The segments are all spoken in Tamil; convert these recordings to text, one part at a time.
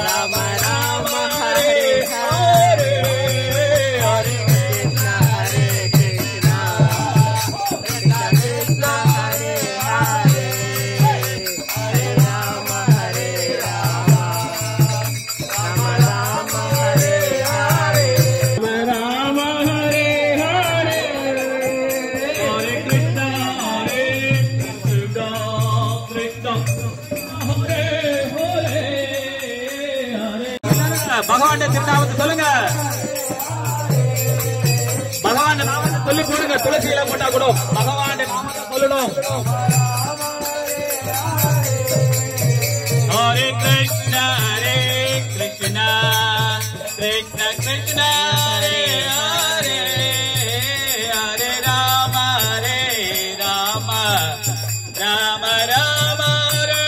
राम राम हरे हरे हरे कृष्णा कृष्णा कृष्णा हरे हरे हरे राम राम राम हरे हरे राम हरे हरे हरे कृष्णा कृष्णा हरे हरे भगवान திருநாமத்தை சொல்லுங்க. பகவான் நாமத்தை சொல்லி போடுங்க. துளசியில போட்டா கூட பகவான் நாமத்தை சொல்லணும். ஹரே கிருஷ்ணா கிருஷ்ணா கிருஷ்ணா ஹரே ஹரே ஹரே ராம ராம ராம ஹரே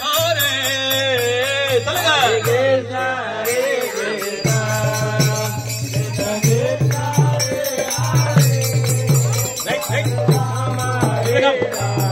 ஹரே சொல்லுங்க. Hey.